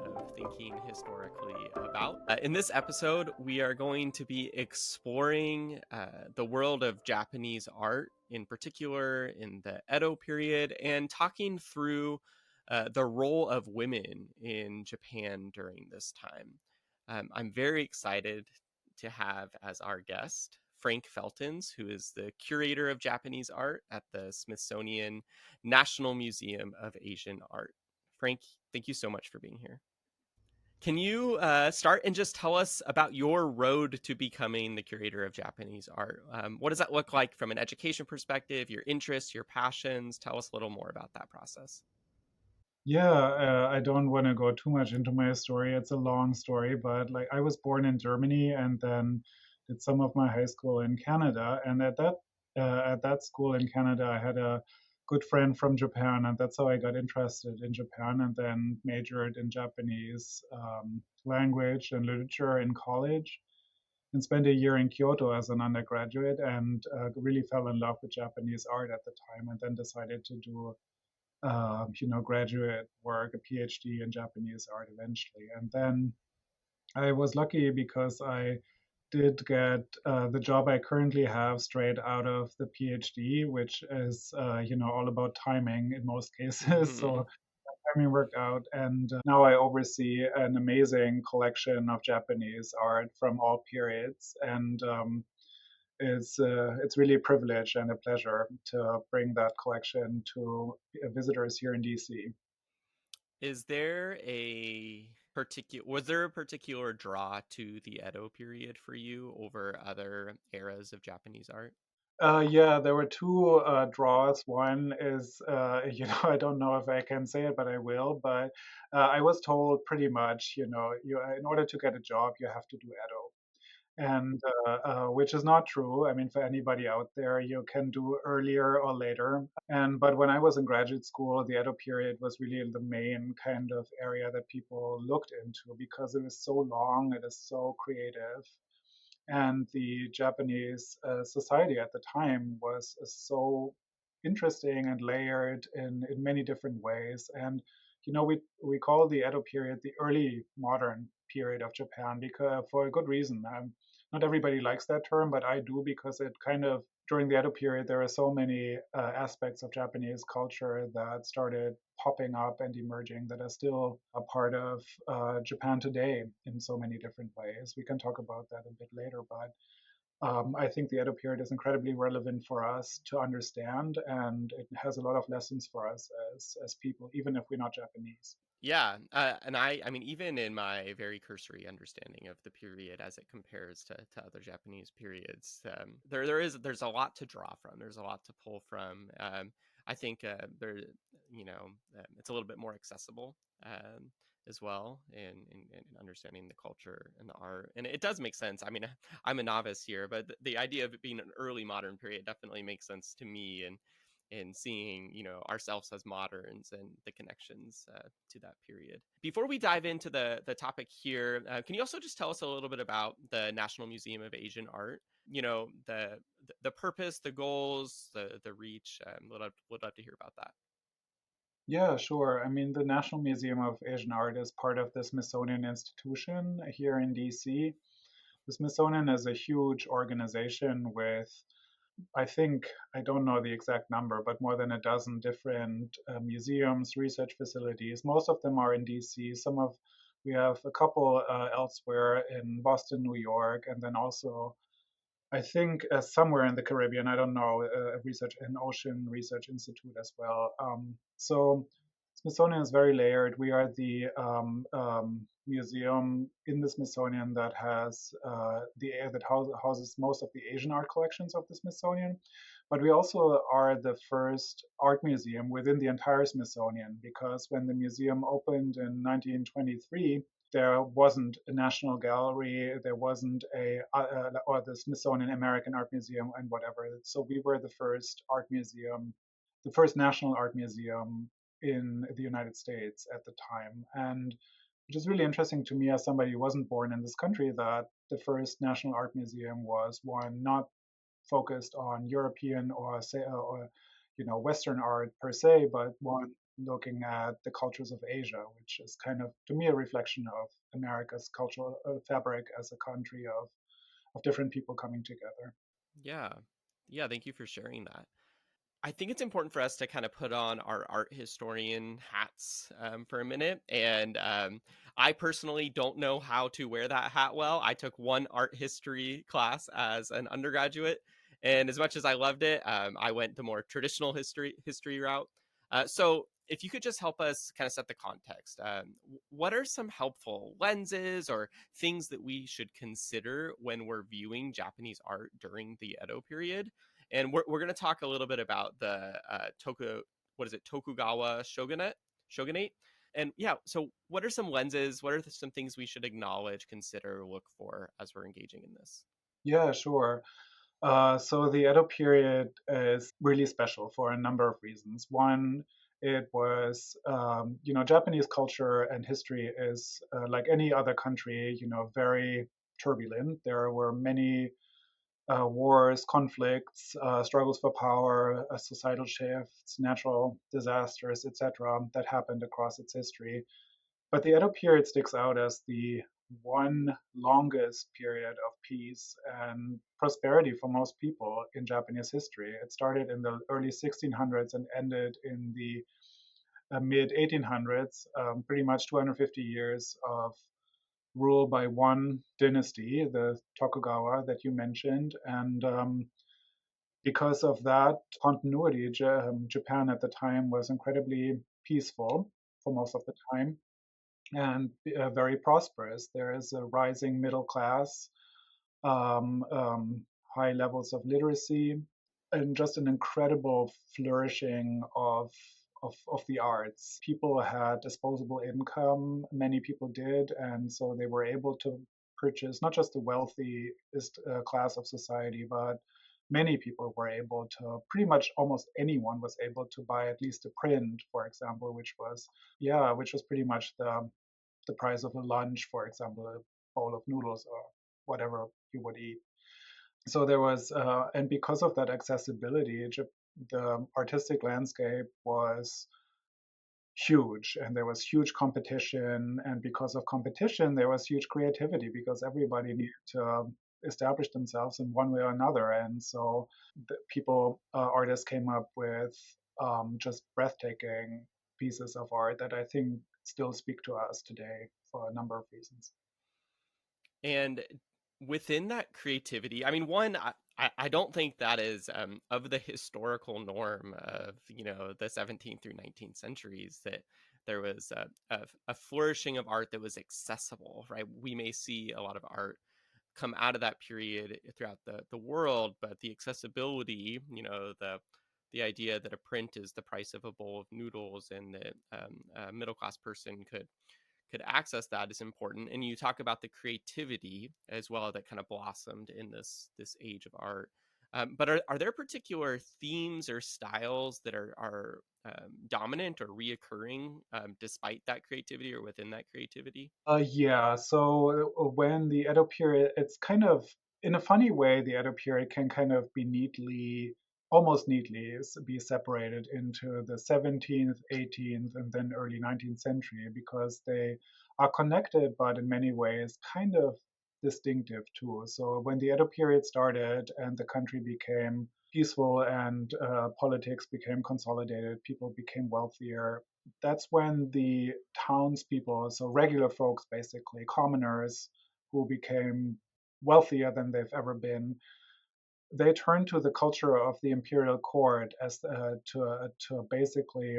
of thinking historically about. In this episode, we are going to be exploring the world of Japanese art, in particular in the Edo period, and talking through the role of women in Japan during this time. I'm very excited to have as our guest Frank Feltens, who is the Curator of Japanese Art at the Smithsonian National Museum of Asian Art. Frank, thank you so much for being here. Can you start and just tell us about your road to becoming the Curator of Japanese Art? What does that look like from an education perspective, your interests, your passions? Tell us a little more about that process. Yeah, I don't want to go too much into my story. It's a long story, but like I was born in Germany and then did some of my high school in Canada. And at that school in Canada, I had a good friend from Japan, and that's how I got interested in Japan. And then majored in Japanese language and literature in college, and spent a year in Kyoto as an undergraduate, and really fell in love with Japanese art at the time, and then decided to do graduate work, a PhD in Japanese art eventually. And then I was lucky because I did get the job I currently have straight out of the PhD, which is, all about timing in most cases. So timing worked out. And now I oversee an amazing collection of Japanese art from all periods. And it's really a privilege and a pleasure to bring that collection to visitors here in DC. Is there a particular was there a particular draw to the Edo period for you over other eras of Japanese art? Yeah, there were two draws. One is, I don't know if I can say it, but I will. But I was told pretty much, in order to get a job, you have to do Edo. And which is not true. I mean, for anybody out there, you can do earlier or later. And but when I was in graduate school, the Edo period was really the main kind of area that people looked into because it is so long, it is so creative, and the Japanese society at the time was so interesting and layered in many different ways. And we call the Edo period the early modern period of Japan because for a good reason. Not everybody likes that term, but I do because it kind of during the Edo period there are so many aspects of Japanese culture that started popping up and emerging that are still a part of Japan today in so many different ways. We can talk about that a bit later, but I think the Edo period is incredibly relevant for us to understand, and it has a lot of lessons for us as people, even if we're not Japanese. Yeah, and I mean, even in my very cursory understanding of the period as it compares to other Japanese periods, there's a lot to draw from. There's a lot to pull from. I think it's a little bit more accessible as well in understanding the culture and the art, and it does make sense. I mean, I'm a novice here, but the idea of it being an early modern period definitely makes sense to me, and seeing ourselves as moderns and the connections to that period. Before we dive into the topic here, can you also just tell us a little bit about the National Museum of Asian Art? The purpose, the goals, the reach. Would love to hear about that. Yeah, sure. I mean, the National Museum of Asian Art is part of the Smithsonian Institution here in DC. The Smithsonian is a huge organization with, I think, I don't know the exact number, but more than a dozen different museums, research facilities. Most of them are in DC. We have a couple elsewhere in Boston, New York, and then also I think somewhere in the Caribbean. I don't know, research an ocean research institute as well. So Smithsonian is very layered. We are the museum in the Smithsonian that has houses most of the Asian art collections of the Smithsonian. But we also are the first art museum within the entire Smithsonian because when the museum opened in 1923, there wasn't a national gallery, there wasn't or the Smithsonian American Art Museum and whatever. So we were the first art museum, the first national art museum in the United States at the time. And which is really interesting to me as somebody who wasn't born in this country that the first national art museum was one not focused on European or say or Western art per se, but one looking at the cultures of Asia, which is kind of, to me, a reflection of America's cultural fabric as a country of different people coming together. Yeah. Yeah, thank you for sharing that. I think it's important for us to kind of put on our art historian hats for a minute. And I personally don't know how to wear that hat well. I took one art history class as an undergraduate, and as much as I loved it, I went the more traditional history route. So, if you could just help us kind of set the context, what are some helpful lenses or things that we should consider when we're viewing Japanese art during the Edo period? And we're going to talk a little bit about the Tokugawa shogunate. And yeah, so what are some lenses? What are some things we should acknowledge, consider, look for as we're engaging in this? Yeah, sure. So the Edo period is really special for a number of reasons. One, it was, Japanese culture and history is like any other country, very turbulent. There were many wars, conflicts, struggles for power, societal shifts, natural disasters, etc., that happened across its history. But the Edo period sticks out as the one longest period of peace and prosperity for most people in Japanese history. It started in the early 1600s and ended in the mid 1800s, pretty much 250 years of rule by one dynasty, the Tokugawa that you mentioned. And because of that continuity, Japan at the time was incredibly peaceful for most of the time and very prosperous. There is a rising middle class, um, um, high levels of literacy, and just an incredible flourishing of the arts. People had disposable income, many people did, and so they were able to purchase not just the wealthiest class of society, but many people were able to, pretty much almost anyone was able to buy at least a print, for example, which was pretty much the price of a lunch, for example, a bowl of noodles or whatever you would eat. So there was, and because of that accessibility, the artistic landscape was huge, and there was huge competition. And because of competition, there was huge creativity because everybody needed to establish themselves in one way or another. And so artists came up with just breathtaking pieces of art that I think still speak to us today for a number of reasons. And within that creativity, I mean, one, I don't think that is of the historical norm of, the 17th through 19th centuries that there was a flourishing of art that was accessible, right? We may see a lot of art come out of that period throughout the world, but the accessibility, the idea that a print is the price of a bowl of noodles and that a middle class person could access that is important. And you talk about the creativity as well that kind of blossomed in this age of art. But are there particular themes or styles that are dominant or reoccurring despite that creativity or within that creativity? Yeah, so when the Edo period, it's kind of, in a funny way, the Edo period can kind of be almost neatly be separated into the 17th, 18th, and then early 19th century because they are connected, but in many ways kind of distinctive too. So when the Edo period started and the country became peaceful and politics became consolidated, people became wealthier, that's when the townspeople, so regular folks, basically commoners who became wealthier than they've ever been, they turned to the culture of the imperial court to basically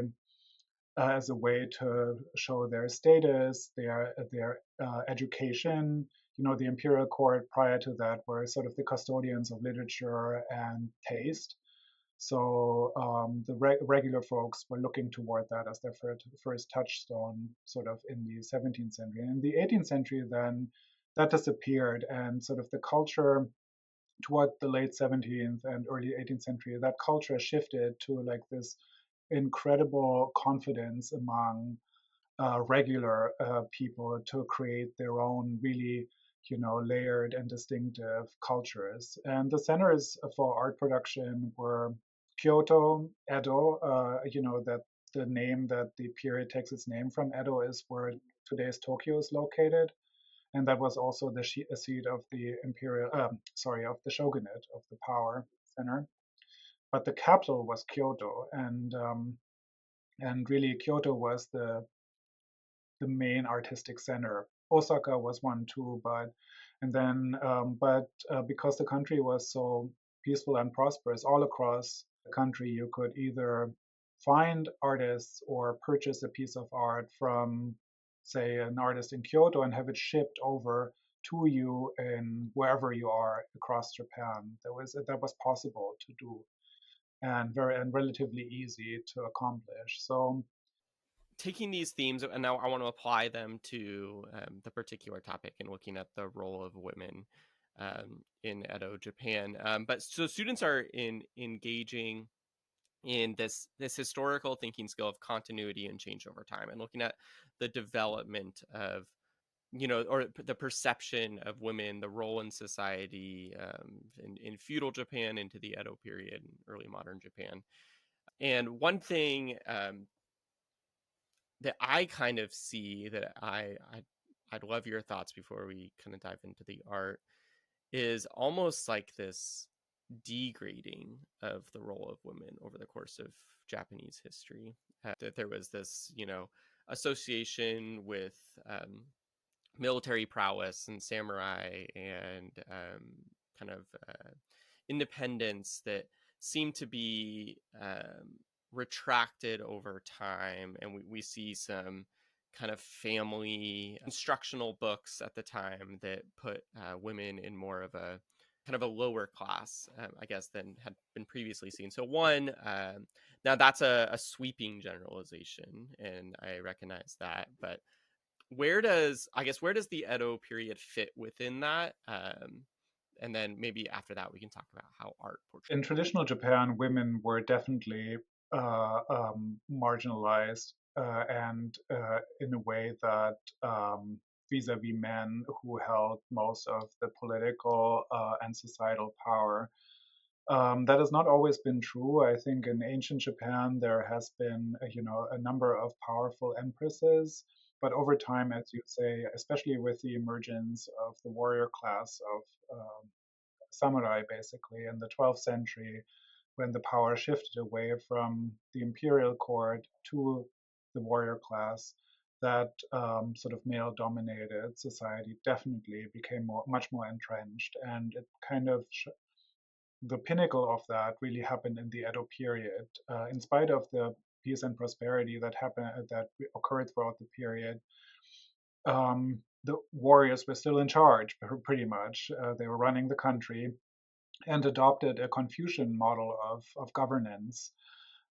as a way to show their status, their education. The imperial court prior to that were sort of the custodians of literature and taste. So the regular folks were looking toward that as their first touchstone, sort of in the 17th century. And in the 18th century, then that disappeared, and sort of the culture toward the late 17th and early 18th century, that culture shifted to like this incredible confidence among regular people to create their own really layered and distinctive cultures. And the centers for art production were Kyoto, Edo, that the name that the period takes its name from. Edo is where today's Tokyo is located, and that was also the seat of the of the shogunate, of the power center. But the capital was Kyoto, and really Kyoto was the main artistic center. Osaka was one too, but because the country was so peaceful and prosperous all across the country, you could either find artists or purchase a piece of art from, say, an artist in Kyoto and have it shipped over to you in wherever you are across Japan. That was possible to do, and relatively easy to accomplish. So Taking these themes and now I want to apply them to the particular topic and looking at the role of women in Edo, Japan. But so students are engaging in this historical thinking skill of continuity and change over time, and looking at the development of or the perception of women, the role in society in feudal Japan into the Edo period and early modern Japan. And one thing that I kind of see that I'd love your thoughts before we kind of dive into the art is almost like this degrading of the role of women over the course of Japanese history. That there was this, association with military prowess and samurai and kind of independence that seemed to be retracted over time. And we see some kind of family instructional books at the time that put women in more of a kind of a lower class, I guess, than had been previously seen. So one, now that's a sweeping generalization, and I recognize that, but where does the Edo period fit within that? And then maybe after that we can talk about how art portrays. in traditional Japan, women were definitely marginalized, and in a way that vis-a-vis men who held most of the political and societal power. That has not always been true. I think in ancient Japan there has been, a number of powerful empresses, but over time, as you say, especially with the emergence of the warrior class of samurai, basically in the 12th century, when the power shifted away from the imperial court to the warrior class, that sort of male-dominated society definitely became much more entrenched, and it kind of the pinnacle of that really happened in the Edo period. In spite of the peace and prosperity that occurred throughout the period, the warriors were still in charge, pretty much. They were running the country and adopted a Confucian model of governance,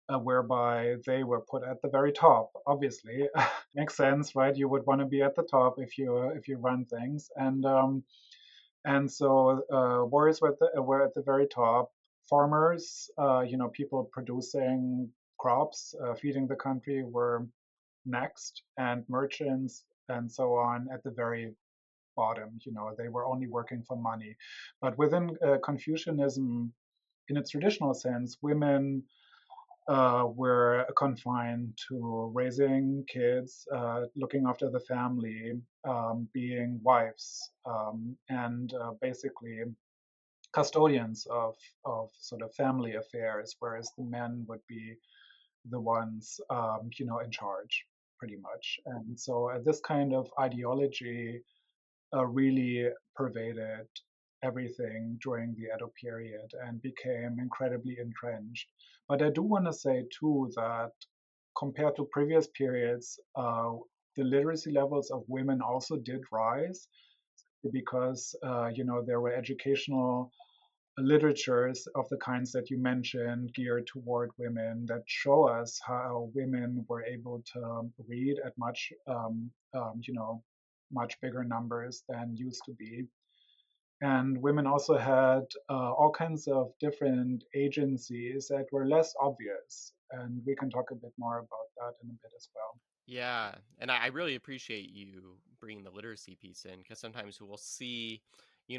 whereby they were put at the very top. Obviously, makes sense, right? You would want to be at the top if you run things, and so warriors were at the very top. Farmers, people producing crops, feeding the country, were next, and merchants and so on at the very bottom. They were only working for money. But within Confucianism, in its traditional sense, women were confined to raising kids, looking after the family, being wives, and basically custodians of sort of family affairs, whereas the men would be the ones, in charge, pretty much. And so this kind of ideology really pervaded everything during the Edo period and became incredibly entrenched. But I do want to say too that compared to previous periods, the literacy levels of women also did rise because there were educational literatures of the kinds that you mentioned geared toward women that show us how women were able to read at much bigger numbers than used to be. And women also had all kinds of different agencies that were less obvious. And we can talk a bit more about that in a bit as well. Yeah, and I really appreciate you bringing the literacy piece in, because sometimes we'll see,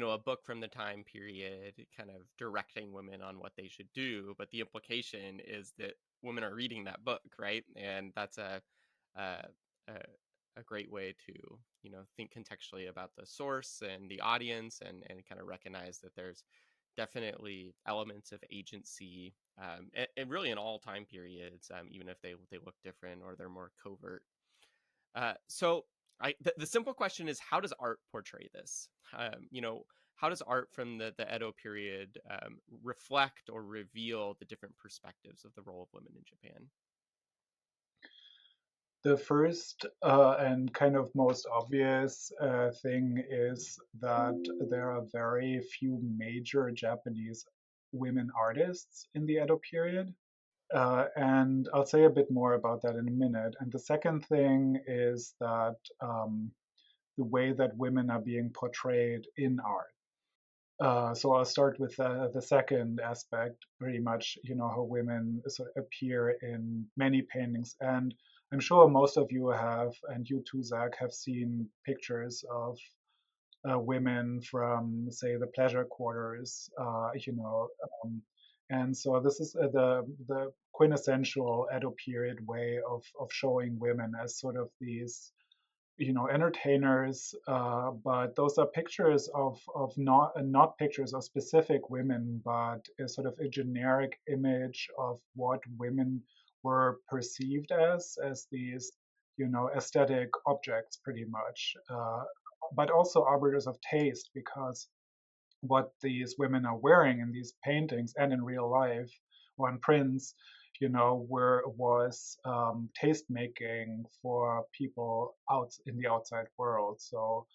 a book from the time period kind of directing women on what they should do, but the implication is that women are reading that book, right? And that's a, a, a great way to, think contextually about the source and the audience, and kind of recognize that there's definitely elements of agency, and really in all time periods, even if they look different or they're more covert. So the simple question is, how does art portray this? How does art from the Edo period reflect or reveal the different perspectives of the role of women in Japan? The first and kind of most obvious thing is that there are very few major Japanese women artists in the Edo period. And I'll say a bit more about that in a minute. And the second thing is that the way that women are being portrayed in art. So I'll start with the second aspect, pretty much, how women sort of appear in many paintings. And I'm sure most of you have, and you too, Zach, have seen pictures of women from, say, the pleasure quarters, and so this is the quintessential Edo period way of showing women as sort of these entertainers, but those are pictures of not pictures of specific women, but a sort of a generic image of what women were perceived as these aesthetic objects, pretty much, but also arbiters of taste, because what these women are wearing in these paintings and in real life or in prints, where was taste making for people out in the outside world. So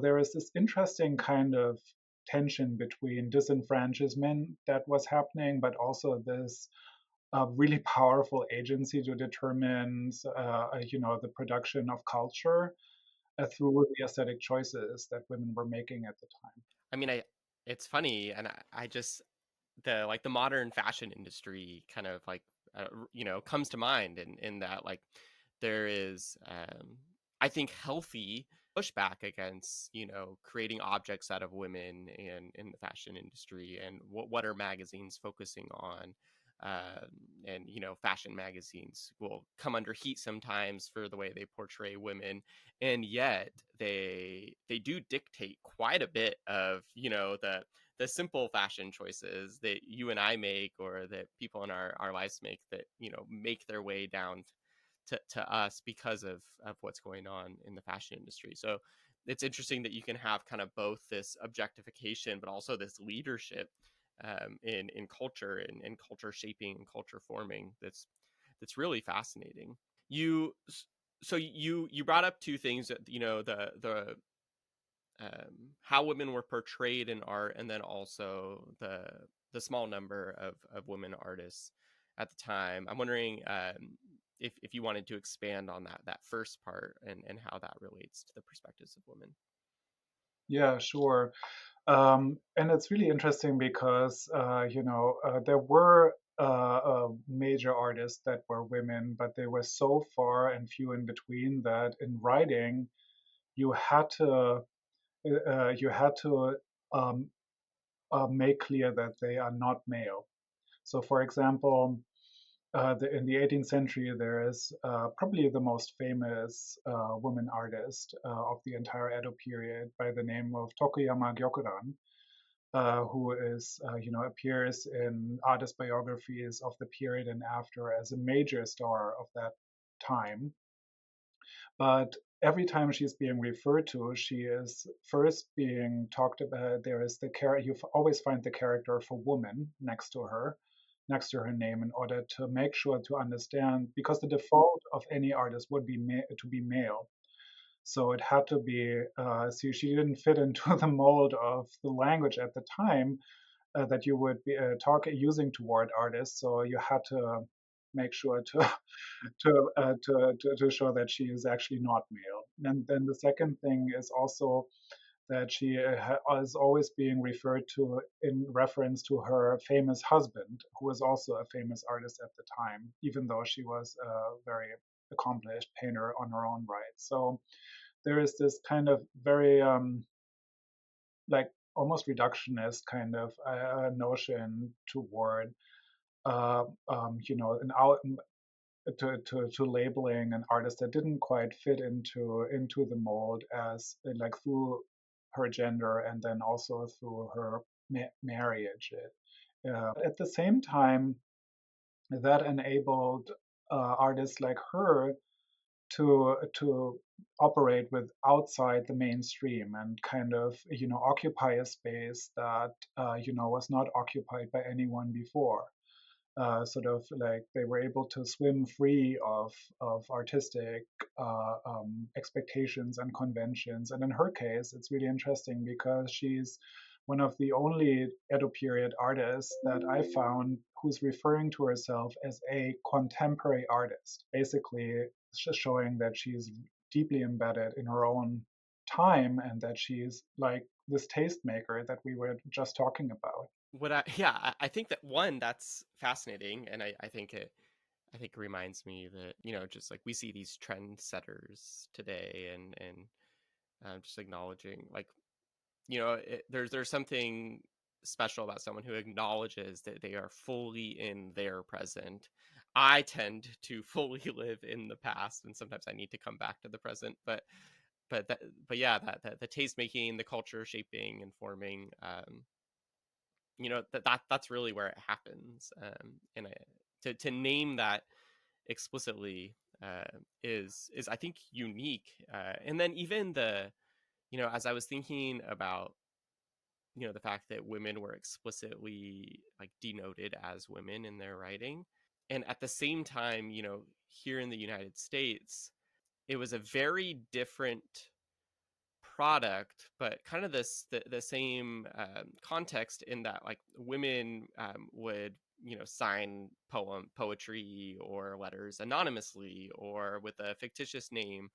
there is this interesting kind of tension between disenfranchisement that was happening, but also this really powerful agency to determine, the production of culture through the aesthetic choices that women were making at the time. I mean, it's funny, and I just the modern fashion industry kind of like comes to mind in that, like, there is, I think, healthy pushback against creating objects out of women in the fashion industry, and what are magazines focusing on. And fashion magazines will come under heat sometimes for the way they portray women, and yet they do dictate quite a bit of the simple fashion choices that you and I make, or that people in our lives make, that make their way down to us because of what's going on in the fashion industry. So it's interesting that you can have kind of both this objectification but also this leadership, in culture, and culture shaping and culture forming, that's really fascinating. You so you brought up two things, that the how women were portrayed in art, and then also the small number of women artists at the time. I'm wondering, if you wanted to expand on that first part, and how that relates to the perspectives of women. Yeah, sure. And it's really interesting because, there were major artists that were women, but they were so far and few in between that in writing, you had to you had to um, make clear that they are not male. So, for example, in the 18th century, there is probably the most famous woman artist of the entire Edo period by the name of Tokuyama Gyokuran, who appears in artist biographies of the period and after as a major star of that time. But every time she's being referred to, she is first being talked about. There is the character. You always find the character for woman next to her name, in order to make sure to understand, because the default of any artist would be to be male. So it had to be. So she didn't fit into the mold of the language at the time that you would be using toward artists. So you had to make sure to to show that she is actually not male. And then the second thing is also that she is always being referred to in reference to her famous husband, who was also a famous artist at the time, even though she was a very accomplished painter on her own right. So there is this kind of very like almost reductionist kind of notion toward an out to labeling an artist that didn't quite fit into the mold as like through her gender and then also through her marriage. At the same time, that enabled artists like her to operate with outside the mainstream and kind of occupy a space that was not occupied by anyone before. Sort of like they were able to swim free of artistic expectations and conventions. And in her case, it's really interesting because she's one of the only Edo period artists that I found who's referring to herself as a contemporary artist, basically showing that she's deeply embedded in her own time and that she's like this tastemaker that we were just talking about. What I yeah, I think that one that's fascinating, and I think it reminds me that just like we see these trend setters today, and just acknowledging like there's something special about someone who acknowledges that they are fully in their present. I tend to fully live in the past, and sometimes I need to come back to the present. But that, but yeah, that the taste making, the culture shaping and forming, that's really where it happens. And to name that explicitly is I think unique. And then even as I was thinking about the fact that women were explicitly like denoted as women in their writing, and at the same time, here in the United States, it was a very different product, but kind of the same context in that like women would sign poetry or letters anonymously or with a fictitious name.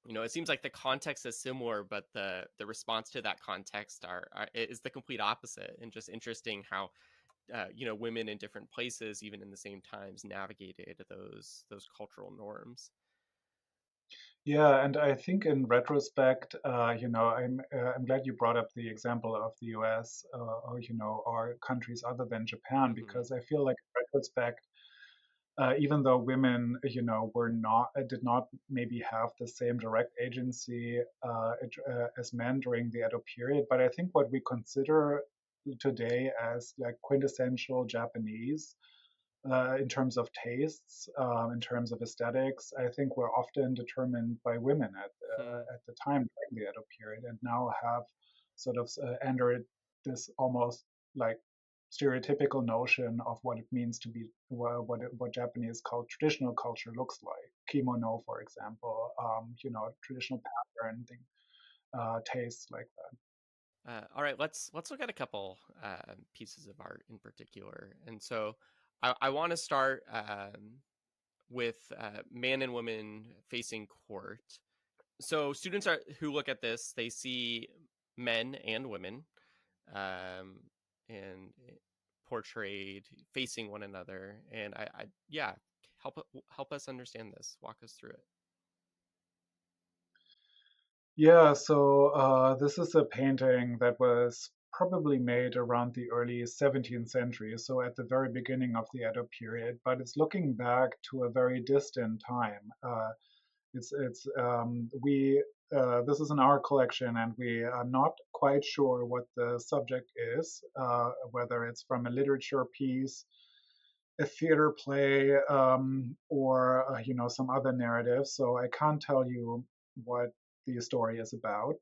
It seems like the context is similar, but the response to that context is the complete opposite. And just interesting how women in different places, even in the same times, navigated those cultural norms. Yeah, and I think in retrospect, I'm glad you brought up the example of the U.S. Or countries other than Japan, Hmm. because I feel like in retrospect, even though women, were not did not maybe have the same direct agency as men during the Edo period, but I think what we consider today as like quintessential Japanese in terms of tastes, in terms of aesthetics, I think were often determined by women Hmm. at the time during the Edo period, and now have sort of entered this almost like stereotypical notion of what it means to be what Japanese traditional culture looks like. Kimono, for example, traditional pattern thing, tastes like that. All right, let's look at a couple pieces of art in particular. And so I want to start with man and woman facing court. So students who look at this, they see men and women, um, and portrayed facing one another. And yeah, help us understand this. Walk us through it. Yeah, so this is a painting that was probably made around the early 17th century, so at the very beginning of the Edo period, but it's looking back to a very distant time. It's we This is in our collection, and we are not quite sure what the subject is, whether it's from a literature piece, a theater play, or some other narrative. So I can't tell you what the story is about,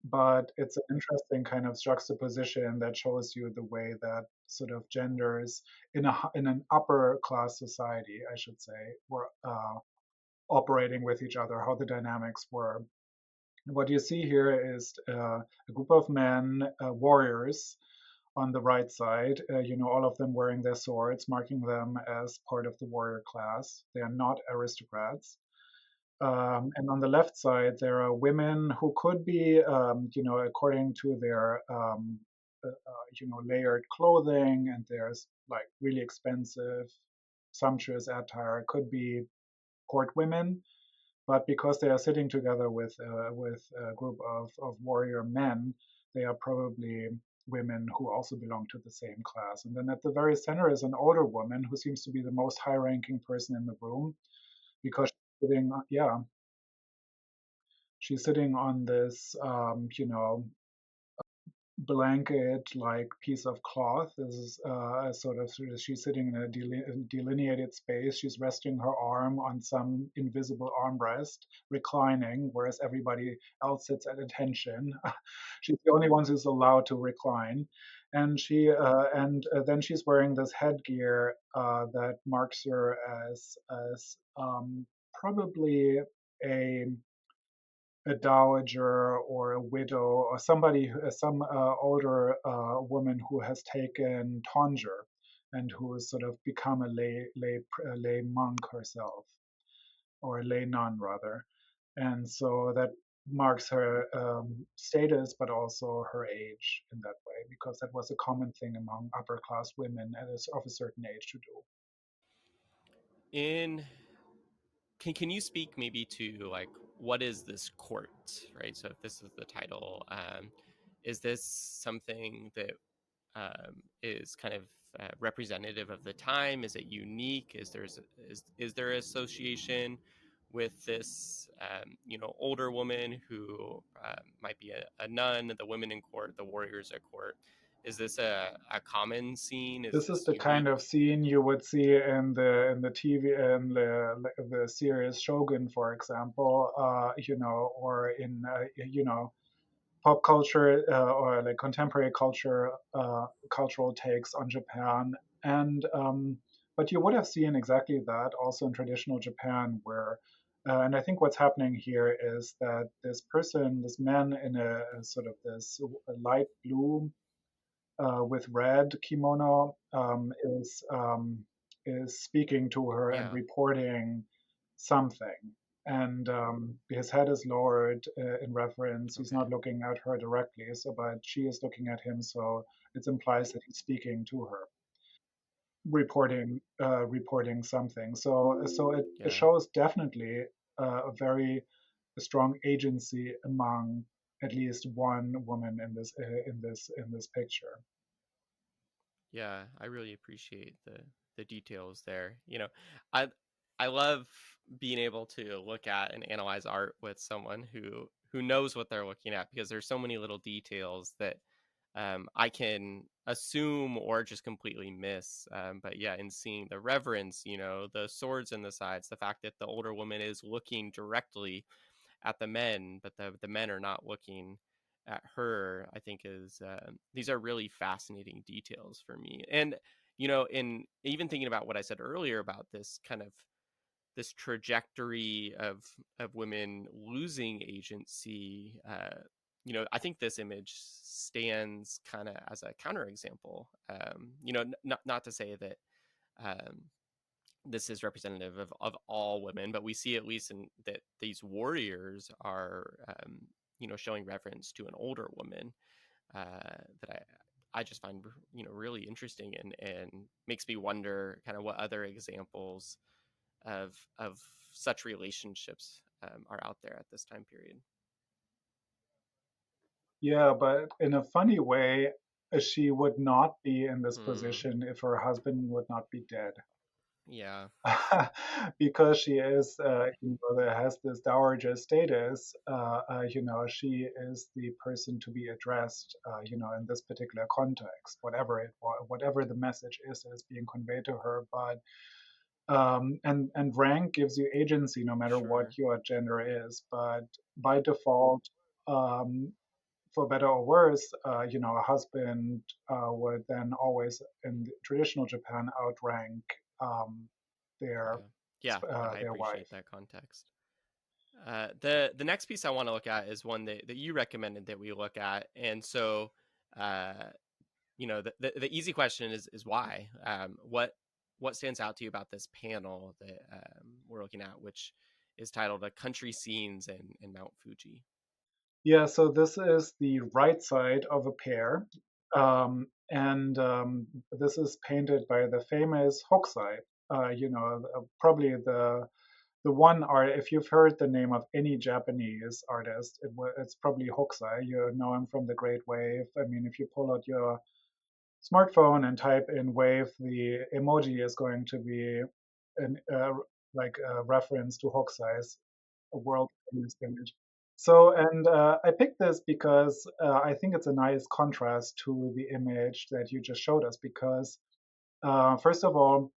but it's an interesting kind of juxtaposition that shows you the way that sort of genders in an upper class society, I should say, were operating with each other, how the dynamics were. What you see here is a group of men, warriors, on the right side, all of them wearing their swords, marking them as part of the warrior class. They are not aristocrats. And on the left side, there are women who could be, according to their, layered clothing, and there's like really expensive, sumptuous attire, could be court women. but because they are sitting together with a group of warrior men, they are probably women who also belong to the same class. And then at the very center is an older woman who seems to be the most high-ranking person in the room because yeah, she's sitting on this, blanket like piece of cloth. This is a sort of she's sitting in a delineated space. She's resting her arm on some invisible armrest, reclining, whereas everybody else sits at attention. She's the only one who's allowed to recline. And then she's wearing this headgear that marks her as probably a a dowager or a widow or some older woman who has taken tonsure and who has sort of become a lay monk herself, or a lay nun rather. And so that marks her status, but also her age in that way, because that was a common thing among upper class women of a certain age to do. In can you speak maybe to like what is this court, right? So if this is the title, is this something that is kind of representative of the time? Is it unique? Is there association with this older woman who might be a nun, the women in court, the warriors at court? Is this a common scene? Is This is this the kind of unique? scene you would see in the TV in the series Shogun, for example, or in pop culture or like contemporary culture, cultural takes on Japan. And but you would have seen exactly that also in traditional Japan, where and I think what's happening here is that this man in a sort of this light blue with red kimono is speaking to her and Yeah. reporting something. And his head is lowered in reference. He's Okay. not looking at her directly, so but she is looking at him. So it implies that he's speaking to her, reporting something. So it Yeah. shows definitely a very strong agency among at least one woman in this picture. Yeah, I really appreciate the details there. I I love being able to look at and analyze art with someone who knows what they're looking at, because there's so many little details that I can assume or just completely miss. But yeah, in seeing the reverence, the swords in the sides, the fact that the older woman is looking directly at the men, but the men are not looking at her, I think is these are really fascinating details for me. And in even thinking about what I said earlier about this kind of this trajectory of women losing agency, I think this image stands kind of as a counterexample. Not to say that um, this is representative of all women, but we see at least in that these warriors are, showing reverence to an older woman, that I just find really interesting, and makes me wonder kind of what other examples of such relationships are out there at this time period. Yeah, but in a funny way, she would not be in this Hmm. position if her husband would not be dead. Yeah. Because she is, that has this dowager status, she is the person to be addressed, in this particular context, whatever the message is that is being conveyed to her. But and rank gives you agency no matter what Sure. your gender is. But by default, um, for better or worse, a husband would then always, in the traditional Japan, outrank um, their Yeah. Yeah. No, I their appreciate wife. that context. The next piece I want to look at is one that you recommended that we look at, and so uh, the easy question is why. What stands out to you about this panel that we're looking at, which is titled "A Country Scenes in Mount Fuji"? Yeah, so this is the right side of a pear, and this is painted by the famous Hokusai. Probably the the one art, if you've heard the name of any Japanese artist, it's probably Hokusai. You know him from the Great Wave. I mean, if you pull out your smartphone and type in wave, the emoji is going to be an like a reference to Hokusai's world famous image. So, and I picked this because I think it's a nice contrast to the image that you just showed us. Because first of all,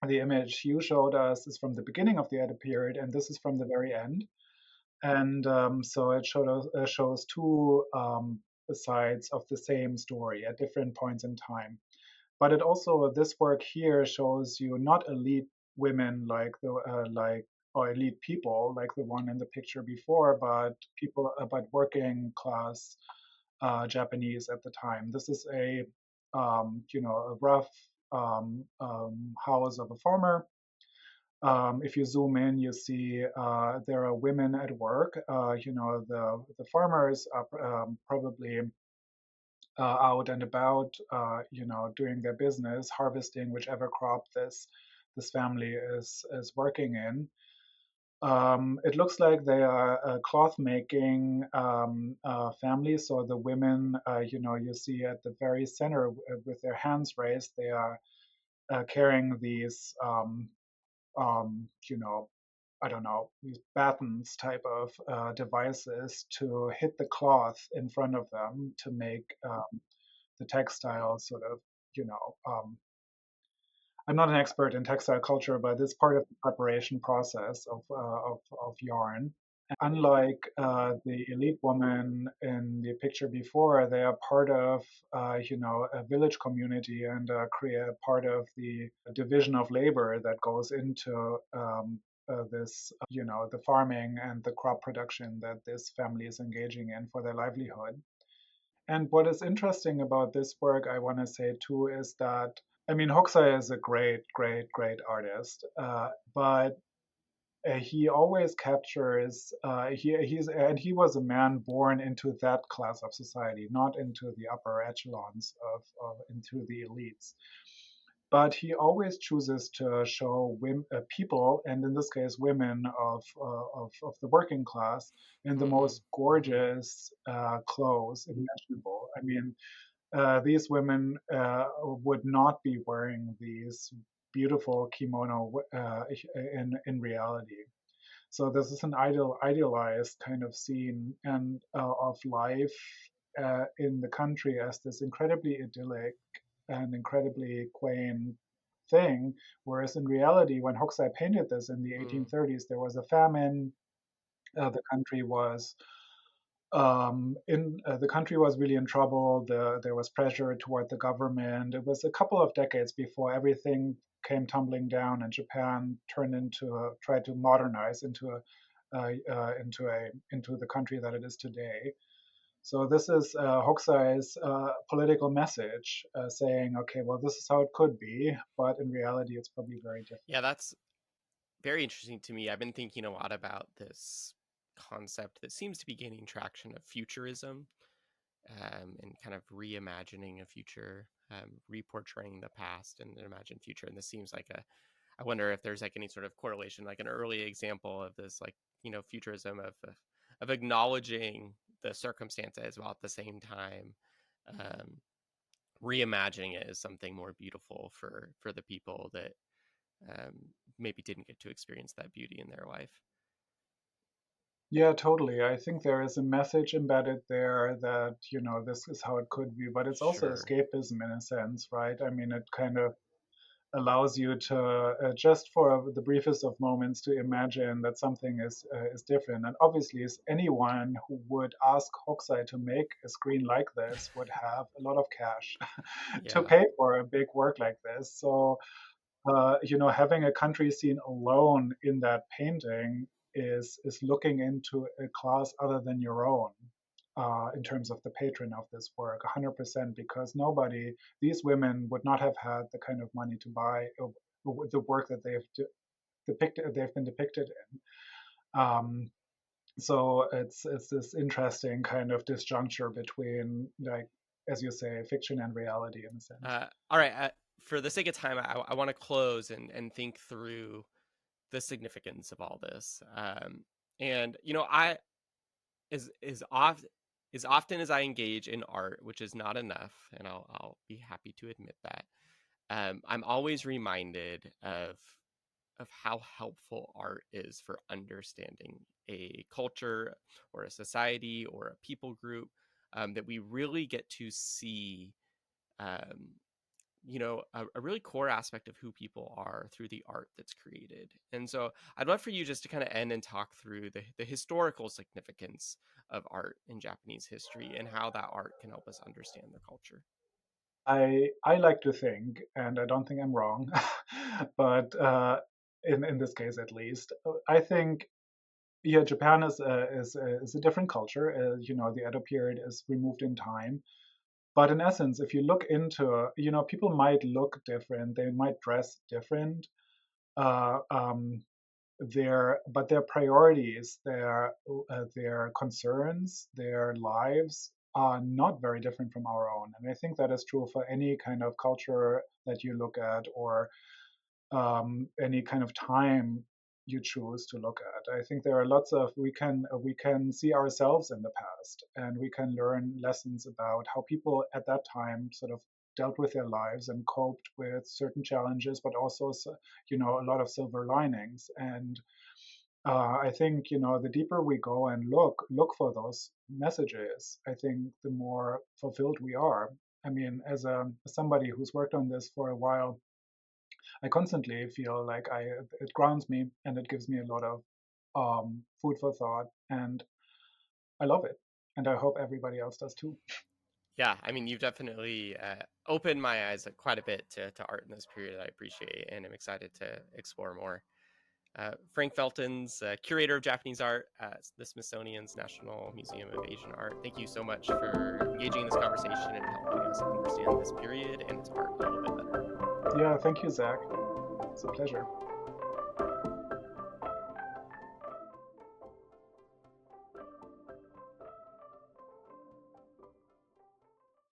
the image you showed us is from the beginning of the edit period, and this is from the very end. And so it shows two sides of the same story at different points in time. But it also, this work here shows you not elite women like the like or elite people like the one in the picture before, but people, but working class Japanese at the time. This is a a rough house of a farmer. If you zoom in, you see there are women at work. The farmers are probably out and about, doing their business, harvesting whichever crop this family is working in. It looks like they are a cloth making family. So the women, you see at the very center with their hands raised, they are carrying these, I don't know, these batons type of devices to hit the cloth in front of them to make the textile sort of, you know, I'm not an expert in textile culture, but it's part of the preparation process of yarn. Unlike the elite woman in the picture before, they are part of, a village community and create part of the division of labor that goes into this, the farming and the crop production that this family is engaging in for their livelihood. And what is interesting about this work, I want to say too, is that I mean, Hokusai is a great, great, great artist, but he always captures he was a man born into that class of society, not into the upper echelons of into the elites. But he always chooses to show people, and in this case, women of the working class, in the Mm-mm. most gorgeous clothes imaginable. I mean, these women would not be wearing these beautiful kimono in reality. So this is an idealized kind of scene and of life in the country as this incredibly idyllic and incredibly quaint thing. Whereas in reality, when Hokusai painted this in the Mm. 1830s, there was a famine. The country was in the country was really in trouble. There was pressure toward the government. It was a couple of decades before everything came tumbling down, and Japan turned tried to modernize into the country that it is today. So this is Hokusai's political message, saying, okay, well, this is how it could be, but in reality, it's probably very Yeah, different. that's very interesting to me. I've been thinking a lot about this concept that seems to be gaining traction of futurism, and kind of reimagining a future, reportraying the past and an imagined future. And this seems like I wonder if there's like any sort of correlation, like an early example of this, like, futurism of acknowledging the circumstances while at the same time, um, reimagining it as something more beautiful for the people that, um, maybe didn't get to experience that beauty in their life. Yeah, totally. I think there is a message embedded there that, this is how it could be, but it's also Sure. escapism in a sense, right? I mean, it kind of allows you to, just for the briefest of moments, to imagine that something is different. And obviously, anyone who would ask Hokusai to make a screen like this would have a lot of cash to Yeah. pay for a big work like this. So having a country scene alone in that painting is looking into a class other than your own. In terms of the patron of this work, 100%, because these women would not have had the kind of money to buy the work that they've been depicted in. So it's this interesting kind of disjuncture between, like, as you say, fiction and reality in a sense. All right. For the sake of time, I want to close and think through the significance of all this. And I as often as I engage in art, which is not enough, and I'll be happy to admit that. I'm always reminded of how helpful art is for understanding a culture or a society or a people group, that we really get to see, um, a really core aspect of who people are through the art that's created. And so I'd love for you just to kind of end and talk through the historical significance of art in Japanese history and how that art can help us understand their culture. I like to think, and I don't think I'm wrong, but in this case at least, I think yeah, Japan is a different culture. The Edo period is removed in time, but in essence, if you look into, people might look different, they might dress different, uh, um, their priorities, their concerns, their lives are not very different from our own. And I think that is true for any kind of culture that you look at, or any kind of time you choose to look at. I think there are lots of we can see ourselves in the past, and we can learn lessons about how people at that time sort of dealt with their lives and coped with certain challenges, but also a lot of silver linings. And I think the deeper we go and look for those messages, I think the more fulfilled we are. I mean, as somebody who's worked on this for a while, I constantly feel like it grounds me and it gives me a lot of food for thought, and I love it, and I hope everybody else does too. Yeah, I mean, you've definitely opened my eyes quite a bit to art in this period. I appreciate, and I'm excited to explore more. Frank Feltens, Curator of Japanese Art at the Smithsonian's National Museum of Asian Art. Thank you so much for engaging in this conversation and helping us understand this period and its art a little bit better. Yeah, thank you, Zach. It's a pleasure.